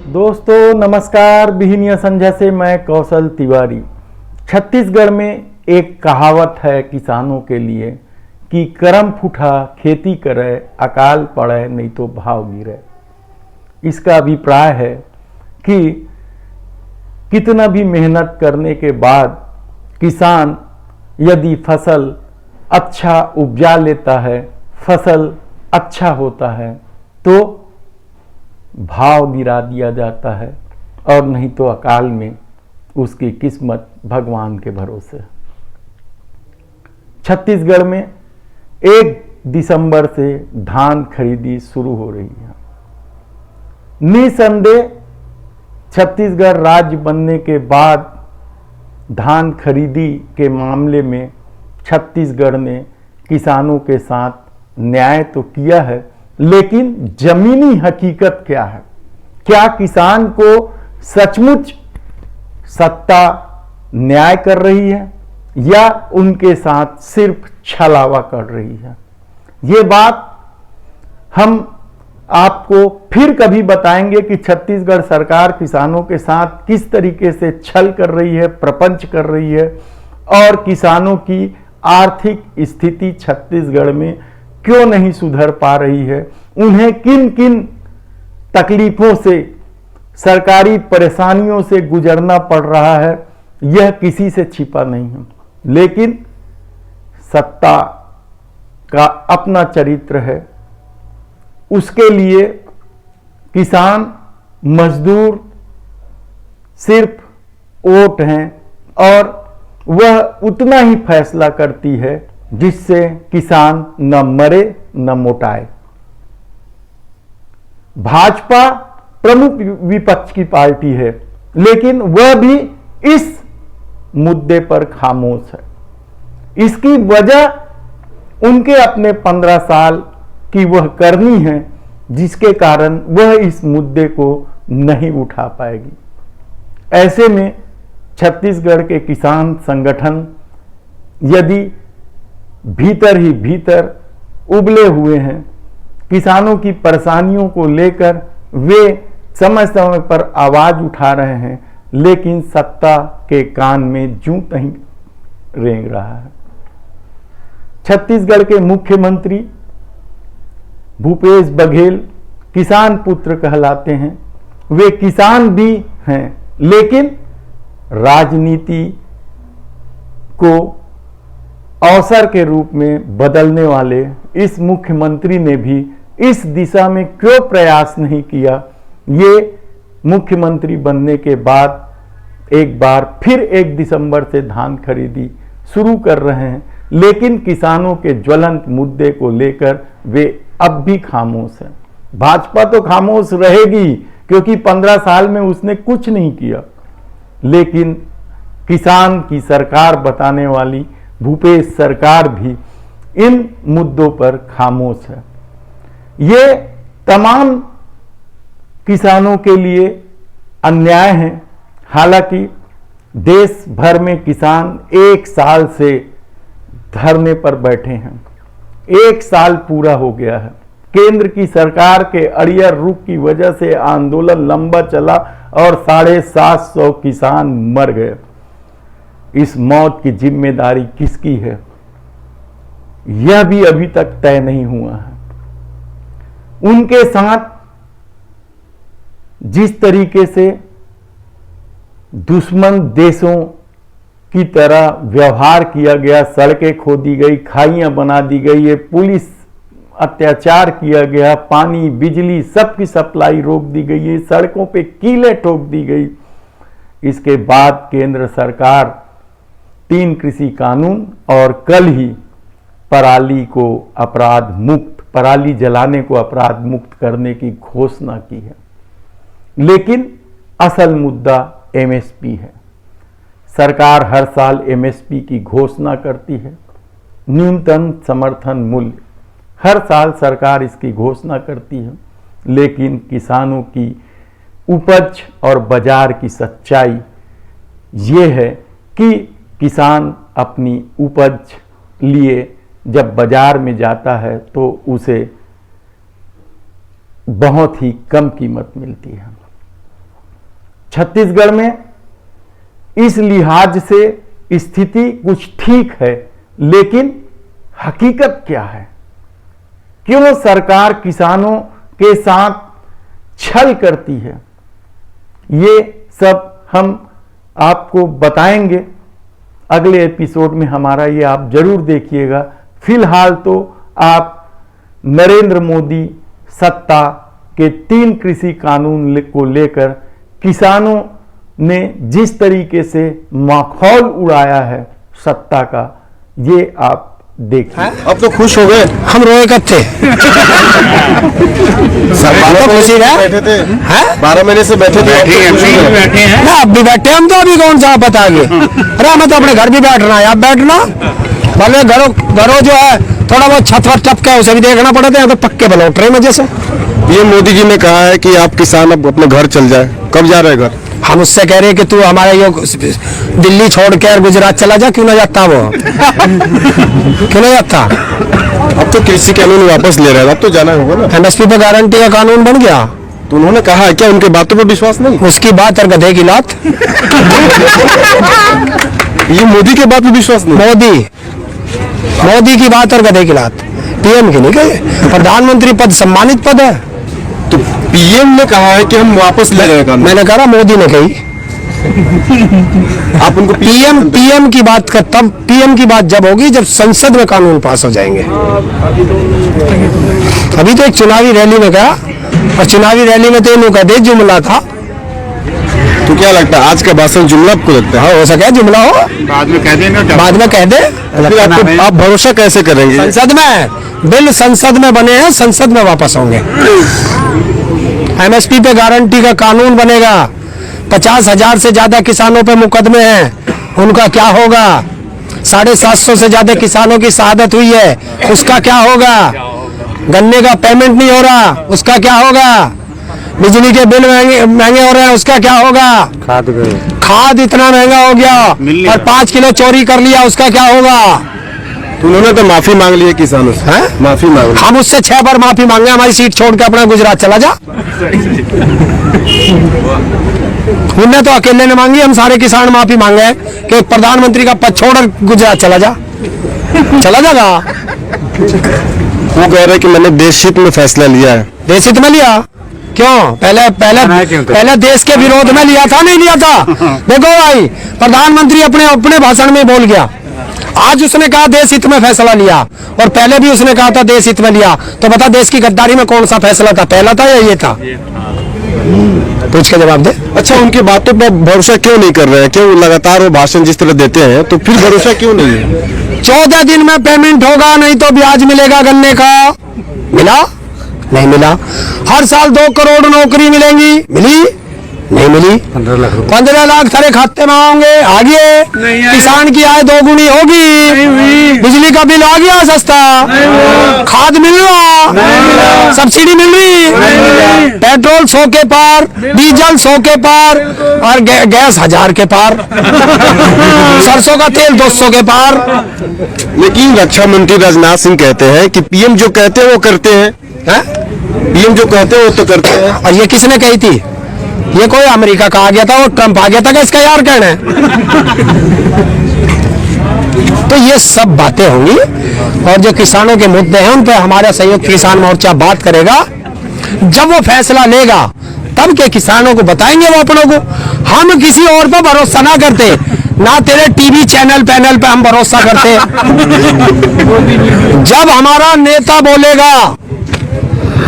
दोस्तों नमस्कार। बिहनिया संध्या से मैं कौशल तिवारी। छत्तीसगढ़ में एक कहावत है किसानों के लिए कि करम फूटा खेती करे, अकाल पड़े नहीं तो भाव गिरे। इसका अभिप्राय है कि कितना भी मेहनत करने के बाद किसान यदि फसल अच्छा उपजा लेता है, फसल अच्छा होता है, तो भाव गिरा दिया जाता है और नहीं तो अकाल में उसकी किस्मत भगवान के भरोसे। छत्तीसगढ़ में 1 दिसंबर से धान खरीदी शुरू हो रही है। निसंदेह छत्तीसगढ़ राज्य बनने के बाद धान खरीदी के मामले में छत्तीसगढ़ ने किसानों के साथ न्याय तो किया है, लेकिन जमीनी हकीकत क्या है? क्या किसान को सचमुच सत्ता न्याय कर रही है या उनके साथ सिर्फ छलावा कर रही है? ये बात हम आपको फिर कभी बताएंगे कि छत्तीसगढ़ सरकार किसानों के साथ किस तरीके से छल कर रही है, प्रपंच कर रही है और किसानों की आर्थिक स्थिति छत्तीसगढ़ में क्यों नहीं सुधर पा रही है, उन्हें किन किन तकलीफों से, सरकारी परेशानियों से गुजरना पड़ रहा है, यह किसी से छिपा नहीं है। लेकिन सत्ता का अपना चरित्र है। उसके लिए किसान मजदूर सिर्फ वोट हैं और वह उतना ही फैसला करती है जिससे किसान न मरे न मोटाए। भाजपा प्रमुख विपक्ष की पार्टी है, लेकिन वह भी इस मुद्दे पर खामोश है। इसकी वजह उनके अपने 15 साल की वह करनी है, जिसके कारण वह इस मुद्दे को नहीं उठा पाएगी। ऐसे में छत्तीसगढ़ के किसान संगठन यदि भीतर ही भीतर उबले हुए हैं, किसानों की परेशानियों को लेकर वे समय समय पर आवाज उठा रहे हैं, लेकिन सत्ता के कान में जूं तहीं रेंग रहा है। छत्तीसगढ़ के मुख्यमंत्री भूपेश बघेल किसान पुत्र कहलाते हैं। वे किसान भी हैं, लेकिन राजनीति को अवसर के रूप में बदलने वाले इस मुख्यमंत्री ने भी इस दिशा में क्यों प्रयास नहीं किया? ये मुख्यमंत्री बनने के बाद एक बार फिर 1 दिसंबर से धान खरीदी शुरू कर रहे हैं, लेकिन किसानों के ज्वलंत मुद्दे को लेकर वे अब भी खामोश हैं। भाजपा तो खामोश रहेगी क्योंकि 15 साल में उसने कुछ नहीं किया, लेकिन किसान की सरकार बताने वाली भूपेश सरकार भी इन मुद्दों पर खामोश है। ये तमाम किसानों के लिए अन्याय है। हालांकि देश भर में किसान 1 साल से धरने पर बैठे हैं। 1 साल पूरा हो गया है। केंद्र की सरकार के अड़ियल रुख की वजह से आंदोलन लंबा चला और 750 किसान मर गए। इस मौत की जिम्मेदारी किसकी है, यह भी अभी तक तय नहीं हुआ है। उनके साथ जिस तरीके से दुश्मन देशों की तरह व्यवहार किया गया, सड़कें खोदी गई, खाइयां बना दी गई, ये पुलिस अत्याचार किया गया, पानी बिजली सबकी सप्लाई रोक दी गई है, सड़कों पे कीलें ठोक दी गई। इसके बाद केंद्र सरकार 3 कृषि कानून और कल ही पराली को अपराध मुक्त, पराली जलाने को अपराध मुक्त करने की घोषणा की है। लेकिन असल मुद्दा एमएसपी है। सरकार हर साल एमएसपी की घोषणा करती है, न्यूनतम समर्थन मूल्य। हर साल सरकार इसकी घोषणा करती है, लेकिन किसानों की उपज और बाजार की सच्चाई ये है कि किसान अपनी उपज लिए जब बाजार में जाता है तो उसे बहुत ही कम कीमत मिलती है। छत्तीसगढ़ में इस लिहाज से स्थिति कुछ ठीक है, लेकिन हकीकत क्या है? क्यों सरकार किसानों के साथ छल करती है? ये सब हम आपको बताएंगे अगले एपिसोड में हमारा, ये आप जरूर देखिएगा। फिलहाल तो आप नरेंद्र मोदी सत्ता के 3 कृषि कानून को लेकर किसानों ने जिस तरीके से माखौल उड़ाया है सत्ता का, ये आप देखिए। अब तो खुश हो गए, हम रोए कब थे। सरकार तो खुशी है, बैठे थे 12 महीने से बैठे थे, बैठे हैं ना, अब भी बैठे हम तो। अभी कौन सा पता आगे? अरे हमें तो अपने घर भी बैठना है, आप बैठना भले घरों जो है थोड़ा बहुत छत वत टपका है उसे भी देखना पड़ता है, तो पक्के बलौटरे में जैसे। ये मोदी जी ने कहा है कि आप किसान अब अपने घर चल जाए, कब जा रहे घर? हम उससे कह रहे हैं कि तू हमारे ये दिल्ली छोड़ के गुजरात चला जा, क्यों ना जाता वो? क्यों ना जाता? अब तो कृषि कानून वापस ले रहे हैं, अब तो जाना होगा ना। एमएसपी पे गारंटी का कानून बन गया, तो उन्होंने कहा है क्या? उनके बातों पर विश्वास नहीं? उसकी बात और गधे की लात। ये मोदी के बात पर विश्वास नहीं? मोदी की बात और गधे की लात। पीएम की नहीं कही, प्रधानमंत्री पद सम्मानित पद है। तो पीएम ने कहा है कि हम वापस ले रहे हैं कानून। मैंने कहा मोदी ने कही। आप उनको पीएम की बात का, तब पीएम की बात जब होगी जब संसद में कानून पास हो जाएंगे। अभी तो एक चुनावी रैली में कहा, और चुनावी रैली में तो इन्हों का दे जुमला था। तो क्या लगता है आज का भाषण जुमला आपको लगता है? हो सके जुमला हो, बाद में कह देंगे, बाद में कह दे। फिर आप भरोसा कैसे करेंगे? संसद में बिल संसद में बने हैं, संसद में वापस होंगे। एमएसपी पे गारंटी का कानून बनेगा। 50,000 से ज्यादा किसानों पे मुकदमे हैं, उनका क्या होगा? 750 से ज्यादा किसानों की शहादत हुई है, उसका क्या होगा? गन्ने का पेमेंट नहीं हो रहा, उसका क्या होगा? बिजली के बिल महंगे हो रहे हैं, उसका क्या होगा? खाद इतना महंगा हो गया, और 5 किलो चोरी कर लिया, उसका क्या होगा? तो उन्होंने तो माफी मांग ली है किसानों से। माफी मांग ली। हम उससे 6 बार माफी मांगे, हमारी सीट छोड़ के अपना गुजरात चला जा। उनने तो अकेले ने मांगी, हम सारे किसान माफी मांगे कि प्रधानमंत्री का पद छोड़ गुजरात चला जा। चला जागा। वो कह रहे कि मैंने देश हित में फैसला लिया है। देश हित में लिया? क्यों? पहले देश के विरोध में लिया था, नहीं लिया था? देखो भाई, प्रधानमंत्री अपने भाषण में बोल गया, आज उसने कहा देश हित में फैसला लिया, और पहले भी उसने कहा था देश हित में लिया। तो बता देश की गद्दारी में कौन सा फैसला था, पहला था या ये था? पूछ के जवाब दे। अच्छा, उनकी बातों पर भरोसा क्यों नहीं कर रहे हैं? क्यों लगातार वो भाषण जिस तरह देते हैं, तो फिर भरोसा क्यों नहीं है? 14 दिन में पेमेंट होगा, नहीं तो ब्याज मिलेगा गन्ने का। मिला? नहीं मिला। हर साल 2 करोड़ नौकरी मिलेंगी, मिली? नहीं मिली। 15 लाख तेरे खाते में होंगे, आगे किसान की आय 2 गुनी होगी। बिजली का बिल आ गया सस्ता, खाद मिल रहा, सब्सिडी मिल रही, पेट्रोल 100 के पार, डीजल 100 के पार, और गैस 1000 के पार, सरसों का तेल 200 के पार। लेकिन रक्षा मंत्री राजनाथ सिंह कहते हैं कि पीएम जो कहते हैं वो करते हैं। पीएम जो कहते हैं वो तो करते हैं। और ये किसने कही थी? ये कोई अमेरिका का आ गया था, वो ट्रंप आ गया था कि इसका यार कहना है? तो ये सब बातें होंगी, और जो किसानों के मुद्दे हैं उन पे हमारा संयुक्त किसान मोर्चा बात करेगा। जब वो फैसला लेगा तब के किसानों को बताएंगे वो अपनों को। हम किसी और पर भरोसा ना करते, ना तेरे टीवी चैनल पैनल पे हम भरोसा करते। जब हमारा नेता बोलेगा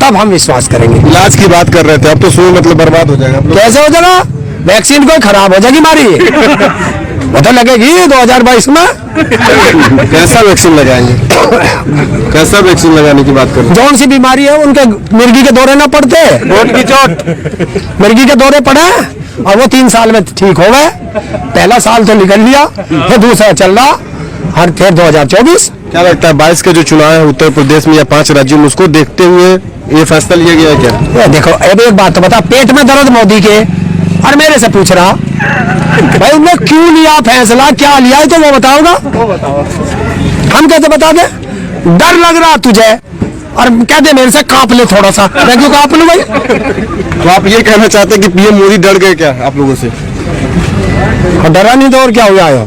तब हम विश्वास करेंगे। इलाज की बात कर रहे थे, अब तो सुई मतलब बर्बाद हो जाएगा। कैसे हो जाएगा? वैक्सीन कोई खराब हो जाएगी हमारी, वो तो लगेगी 2022 में। कैसा वैक्सीन लगाएंगे? कैसा वैक्सीन लगाने की बात कर रहे हैं? जौन सी बीमारी है उनके मिर्गी के दौरे ना पड़ते, वोट की चोट मिर्गी के दौरे पड़े, और वो 3 साल में ठीक हो गए। पहला साल तो निकल लिया, फिर दूसरा चल रहा, और फिर 2024। क्या लगता है 22 के जो चुनाव है उत्तर प्रदेश में या 5 राज्यों में, उसको देखते हुए ये फैसला लिया गया है क्या? देखो अब एक बात तो बता, पेट में दर्द मोदी के, और मेरे से पूछ रहा भाई उन्होंने क्यों लिया फैसला, क्या लिया है, तो वो बताओगा। हम कैसे बता दे? डर लग रहा तुझे, और कह दे मेरे से कांप ले थोड़ा सा, मैं क्यों कांप लूं भाई? तो आप ये कहना चाहते हैं कि पीएम मोदी डर गए क्या आप लोगों से? और डरा नहीं तो और क्या हो जाएगा?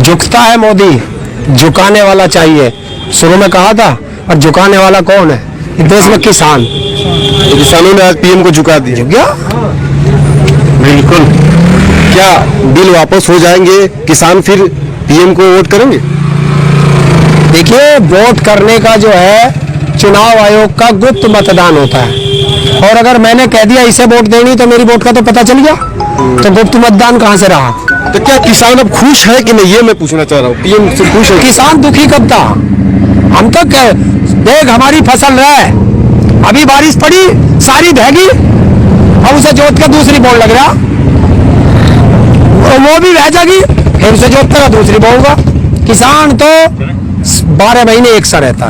झुकता है मोदी, झुकाने वाला चाहिए। शुरू में कहा था, और झुकाने वाला कौन है इस देश में? किसान। तो किसानों ने आज पीएम को झुका दिया। झुक गया। बिल्कुल। क्या बिल वापस हो जाएंगे, किसान फिर पीएम को वोट करेंगे? देखिए, वोट करने का जो है चुनाव आयोग का गुप्त मतदान होता है, और अगर मैंने कह दिया इसे वोट देनी तो मेरी वोट का तो पता चल गया, तो गुप्त मतदान कहां से रहा? तो क्या किसान अब खुश है कि नहीं, ये मैं पूछना चाह रहा हूँ। पीएम से खुश है? किसान दुखी कब था? हम तो देख हमारी फसल है, अभी बारिश पड़ी सारी बहगी, अब उसे जोत के दूसरी बोल लग रहा, और वो भी बह जाएगी, फिर उसे जोत कर दूसरी बोऊंगा। किसान तो 12 महीने एक सा रहता है,